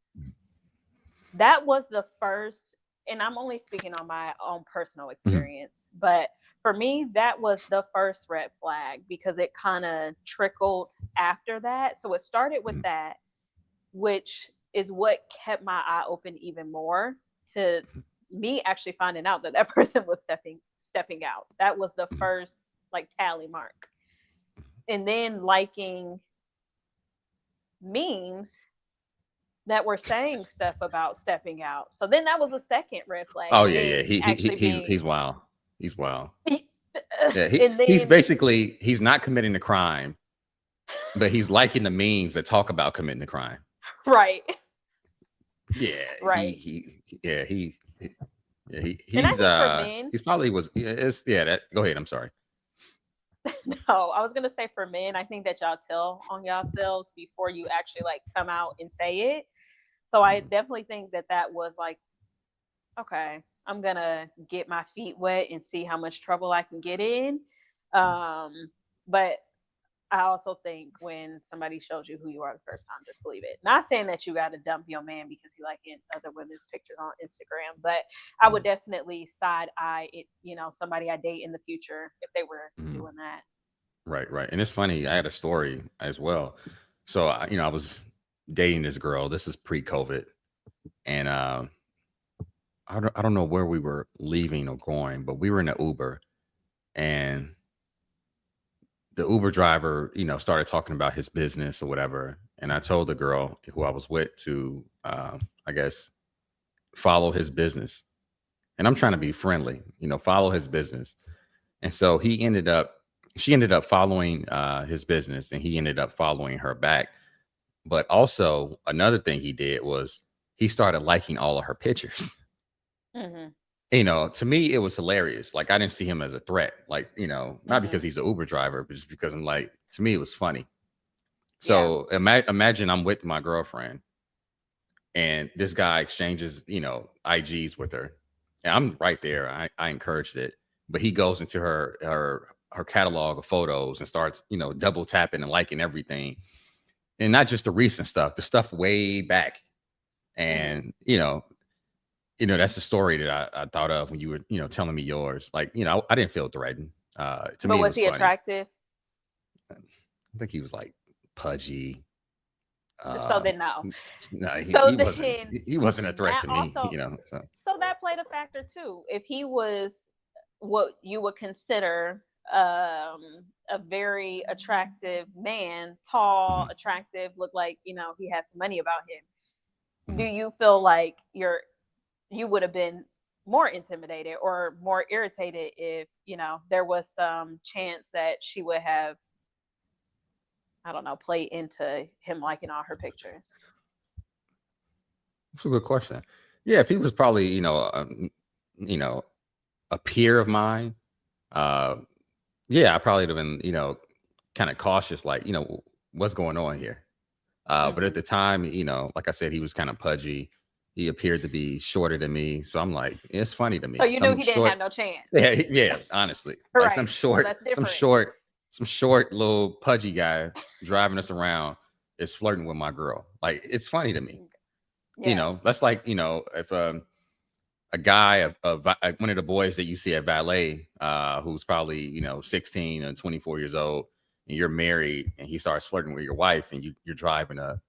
that was the first, and I'm only speaking on my own personal Mhm. experience, but for me, that was the first red flag because it kind of trickled after that. So it started with Mhm. that, which is what kept my eye open even more to me actually finding out that that person was stepping out. That was the Mhm. first like tally mark. And then liking memes that were saying stuff about stepping out. So then that was a second red flag. Oh And yeah, yeah. then actually being, He's wild. He's wild. Yeah, and he's then, basically he's not committing the crime, but he's liking the memes that talk about committing the crime. right, Yeah, right. And I think for men, he's probably was yeah, it's yeah, that go ahead, I'm sorry. no, I was gonna say for men, I think that y'all tell on yourselves before you actually like come out and say it. So I Mhm, definitely think that that was like, okay, I'm gonna get my feet wet and see how much trouble I can get in. mhm, But I also think when somebody shows you who you are the first time, just believe it. Not saying that you got to dump your man because he liking other women's pictures on Instagram, but I would mhm, definitely side eye it. Somebody I date in the future if they were mhm. doing that. Right, right. And it's funny, I had a story as well. So I was dating this girl. This is pre-COVID. And I don't know where we were leaving or going, but we were in an Uber and the Uber driver, started talking about his business or whatever. And I told the girl who I was with to, I guess, follow his business. And I'm trying to be Hmm. friendly, follow his business. And so she ended up following his business and he ended up following her back. But also, another thing he did was he started liking all of her pictures. Hmm. To me, it was hilarious. Like, I didn't see him as a threat. Like, not because Hmm. he's an Uber driver, but just because I'm like, to me, it was funny. Yeah. So imagine I'm with my girlfriend and this guy exchanges, IGs with her. And I'm right there. I encouraged it. But he goes into her catalog of photos and starts, double tapping and liking everything. And not just the recent stuff, the stuff way back. Hmm. And, that's the story that I thought of when you were, telling me yours. Like, I didn't feel threatened. To But me, it was was he funny. attractive? I think he was like pudgy. So Uh, then no. no, So he wasn't. then He wasn't a threat that to me. also, So so that played a factor too. If he was what you would consider a very attractive man, tall, mhm, attractive, look like he has some money about him. Do mhm. you feel like you would have been more intimidated or more irritated if there was some chance that she would have, I don't know, played into him liking all her pictures? That's a good question. Yeah, if he was probably, you know, a peer of mine, uh, yeah, I probably would have been, kind of cautious, like, what's going on here? But at Hmm. the time, like I said, he was kind of pudgy. He appeared to be shorter than me. So I'm like, it's funny to So me. you knew Some he didn't short, have no chance. yeah, yeah, honestly. Like Right. So that's different. some short little pudgy guy driving us around is flirting with my girl. Like, it's funny to me. Yeah. That's like, if a guy, one of the boys that you see at valet, who's probably 16 and 24 years old, and you're married, and he starts flirting with your wife, and you're driving an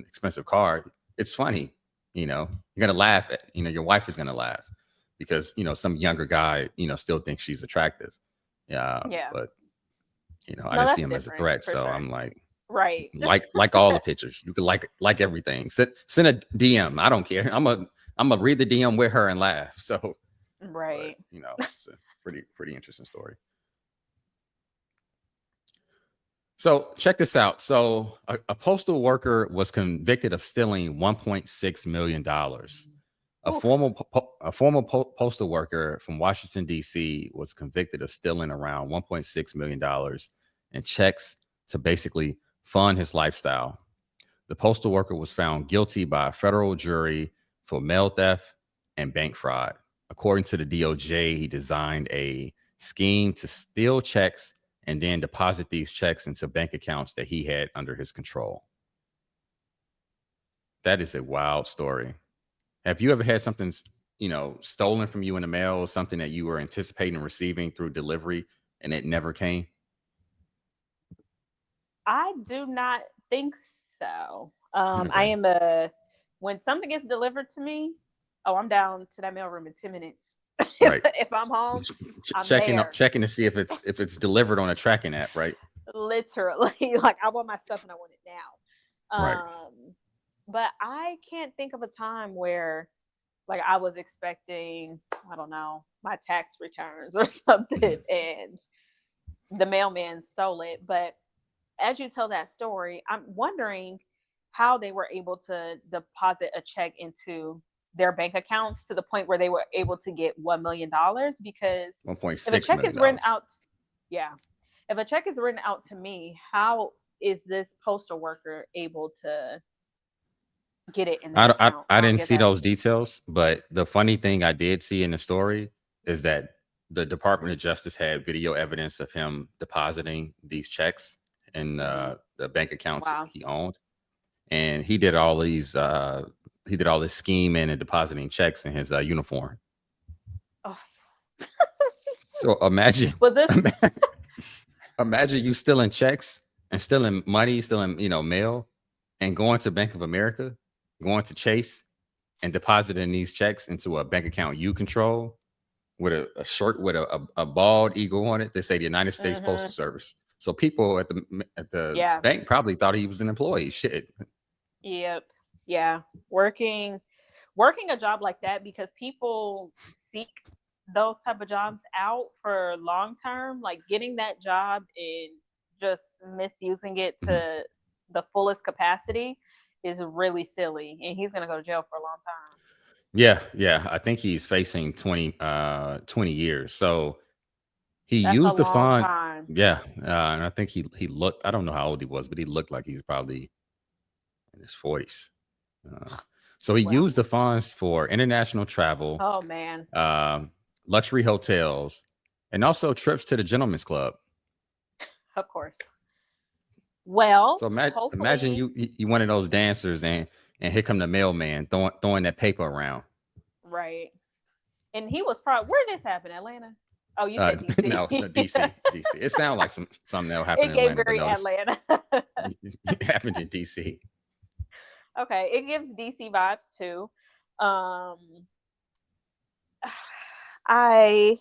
expensive car. It's funny, you're gonna laugh at, your wife is gonna laugh because some younger guy still thinks she's attractive. Yeah, Yeah. but I No, didn't see that's him as a different threat, for so sure. I'm like, Right. like all the pictures. You can like everything. Send a DM. I don't care. I'm gonna read the DM with her and laugh. So, but Right. it's a pretty interesting story. So check this out. So a postal worker was convicted of stealing $1.6 million. Oof. Postal worker from Washington D.C. was convicted of stealing around $1.6 million in checks to basically fund his lifestyle. The postal worker was found guilty by a federal jury for mail theft and bank fraud. According to the DOJ, he designed a scheme to steal checks and then deposit these checks into bank accounts that he had under his control. That is a wild story. Have you ever had something, stolen from you in the mail, or something that you were anticipating receiving through delivery and it never came? I do not think so. I Okay. am a when something gets delivered to me, oh, I'm down to that mailroom in 10 minutes. Right. If I'm home, I'm Checking there. checking to see if it's delivered on a tracking app, right? Literally, like I want my stuff and I want it now. Right. But I can't think of a time where like I was expecting, I don't know, my tax returns or something, Mhm. and the mailman stole it. But as you tell that story, I'm wondering how they were able to deposit a check into their bank accounts to the point where they were able to get $1 million. Because One point if a six check million is written dollars. out, yeah, if a check is written out to me, how is this postal worker able to get it in I, their don't- I account? I I don't didn't get see that. those details, but the funny thing I did see in the story is that the Department of Justice had video evidence of him depositing these checks in Hmm. the bank accounts Wow. he owned, and he did all this scheming and depositing checks in his uniform. Oh, So imagine, was this? imagine you stealing checks and stealing money, stealing mail, and going to Bank of America, going to Chase, and depositing these checks into a bank account you control with a short with a bald eagle on it. They say the United States Postal Hmm. Service. So people at the Yeah. bank probably thought he was an employee. Shit. Yep. Yeah. Working a job like that, because people seek those type of jobs out for long term, like getting that job and just misusing it Mhm. to the fullest capacity is really silly, and he's going to go to jail for a long time. Yeah, yeah. I think he's facing 20 years. So he That's a used the long fund. time. Yeah, and I think he looked. I don't know how old he was, but he looked like he's probably in his 40s. Uh, so he Well, used the funds for international travel, oh man. um, luxury hotels, and also trips to the gentleman's club. Of course. Well, So imagine hopefully. you one of those dancers, and here come the mailman throwing that paper around. Right. And he was probably, where did this happen? Atlanta? Oh, you said DC. No, DC. It sounds like something that'll happen It in gave Atlanta, but very no, this Atlanta. it happened in DC. Okay, it gives DC vibes too. Um, I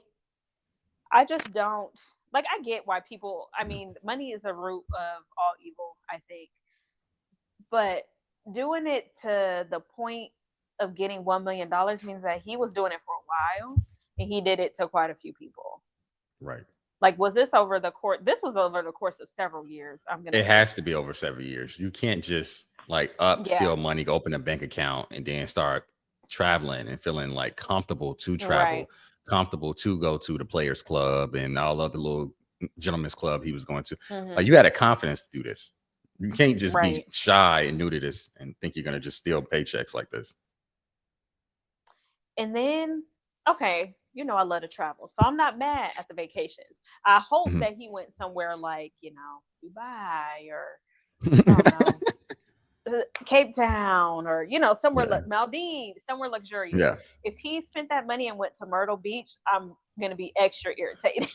I just don't like. I get why people. I mean, money is the root of all evil, I think, but doing it to the point of getting $1 million means that he was doing it for a while, and he did it to quite a few people. Right. Like, was this over the course? This was over the course of several years. I'm gonna It guess. has to be over 7 years. You can't just like up, Yeah. steal money, go open a bank account, and then start traveling and feeling like comfortable to Right. travel, comfortable to go to the players club and all of the little gentlemen's club he was going to. Like Hmm. you had a confidence to do this. You can't just be Right. shy and new to this and think you're gonna just steal paychecks like this. And then, okay, I love to travel, so I'm not mad at the vacations. I hope Mhm. that he went somewhere like, Dubai, or I don't know, Cape Town, or somewhere Yeah. like Maldives, somewhere luxurious. Yeah. If he spent that money and went to Myrtle Beach, I'm gonna be extra irritated.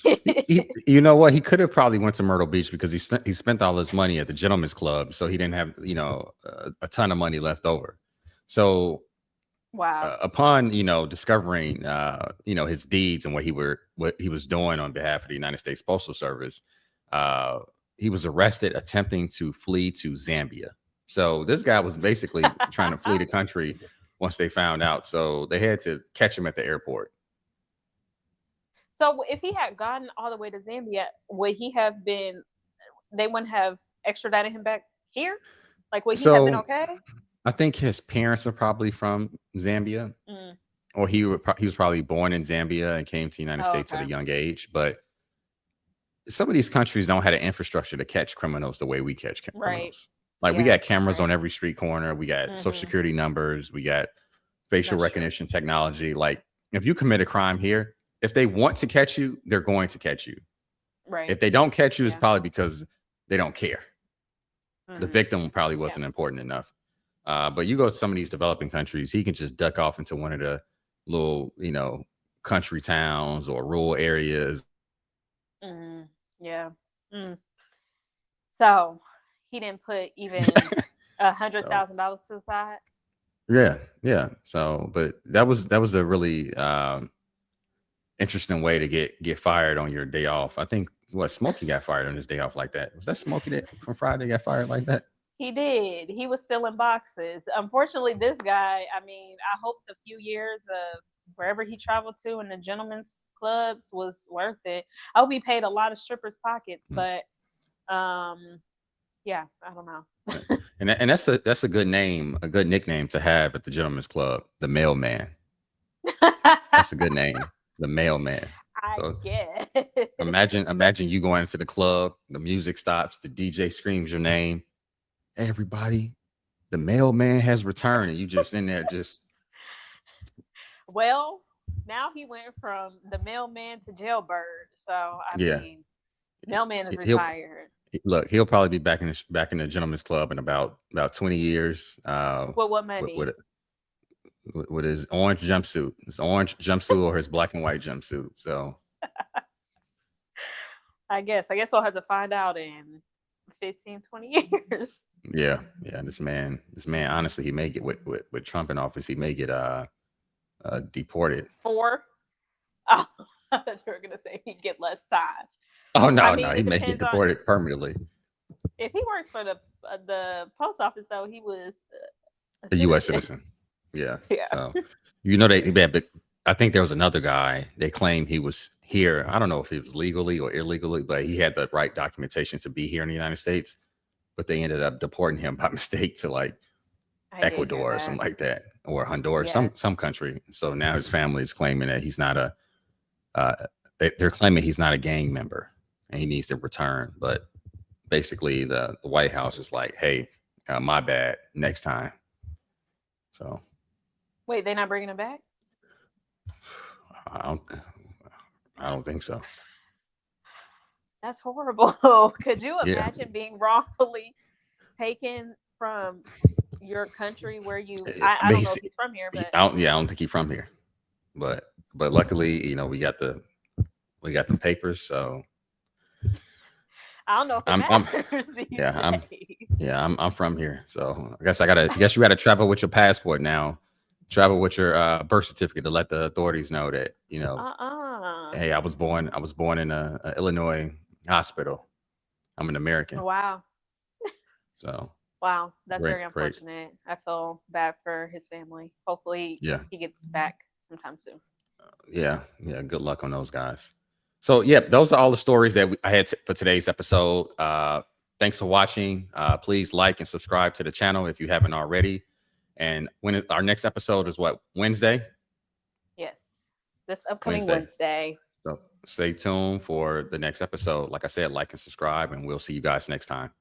You know what? He could have probably went to Myrtle Beach because he spent all his money at the gentleman's club, so he didn't have a ton of money left over. So Wow. upon discovering his deeds and what he was doing on behalf of the United States Postal Service, uh, he was arrested attempting to flee to Zambia. So this guy was basically trying to flee the country once they found out. So they had to catch him at the airport. So if he had gotten all the way to Zambia, would he have been? They wouldn't have extradited him back here. Like, would he have been So okay? I think his parents are probably from Zambia, Mm. or he was probably born in Zambia and came to the United Oh, States at okay. a young age. But some of these countries don't have the infrastructure to catch criminals the way we catch Right. criminals. Like we Yeah. got cameras Right. on every street corner, we got social Hmm. security numbers, we got facial That's true. recognition technology. Like if you commit a crime here, if they want to catch you, they're going to catch you. Right. If they don't catch you, it's Yeah. probably because they don't care. The Hmm. victim probably Yeah. wasn't important enough. But you go to some of these developing countries, he can just duck off into one of the little, country towns or rural areas. Hmm. Yeah. Mm. So he didn't put even a hundred So thousand dollars to the side. yeah, yeah. So, but that was a really interesting way to get fired on your day off. I think what Smokey got fired on his day off like that. Was that Smokey that from Friday got fired like that? He did. He was still in boxes. Unfortunately, this guy, I mean, I hope the few years of wherever he traveled to in the gentlemen's clubs was worth it. I hope he paid a lot of strippers' pockets, Mm, but yeah, I don't know. right. And that's a good name, a good nickname to have at the gentleman's club, the mailman. That's a good name, the mailman. I So guess. imagine you going into the club, the music stops, the DJ screams your name. Hey, everybody, the mailman has returned, and you just in there just Well, now he went from the mailman to jailbird. So, I yeah. mean, mailman is He'll retired. look. He'll probably be back in the gentleman's club in about 20 years. With what With money? with, with his orange jumpsuit or his black and white jumpsuit. So I guess. I guess we'll have to find out in 15, 20 years. yeah, yeah. This man, honestly, he may get with Trump in office. He may get deported. 4. Oh, I thought you were going to say he'd get less time. Oh I no, no, mean, he it may get depends on deported permanently. if he works for the post office, though, he was a A U.S. citizen. citizen. Yeah. Yeah. So but I think there was another guy. They claimed he was here. I don't know if he was legally or illegally, but he had the right documentation to be here in the United States. But they ended up deporting him by mistake to like I did hear Ecuador or that. something like that, or Honduras, Yes. some country. So now his family is claiming that he's not a. Uh, they're claiming he's not a gang member and he needs to return. But basically, the White House is like, "Hey, my bad. Next time." So Wait, they're not bringing him back? I don't. I don't think so. That's horrible. Could you Yeah, imagine being wrongfully taken from your country where you I but don't know if he's from here, but I don't think he's from here. But luckily, we got the papers. So I don't know if it I'm matters these yeah days. I'm from here. So I guess you got to travel with your passport now. Travel with your birth certificate to let the authorities know that Uh-uh. hey, I was born in a Illinois hospital. I'm an American. Wow. So Wow. That's very great. unfortunate. I feel bad for his family. Hopefully Yeah. he gets back sometime soon. Yeah, yeah. Good luck on those guys. So, yeah, those are all the stories that I had for today's episode. thanks for watching. Please like and subscribe to the channel if you haven't already. And our next episode is what, Wednesday? Yes, this upcoming Wednesday. So stay tuned for the next episode. Like I said, like and subscribe, and we'll see you guys next time.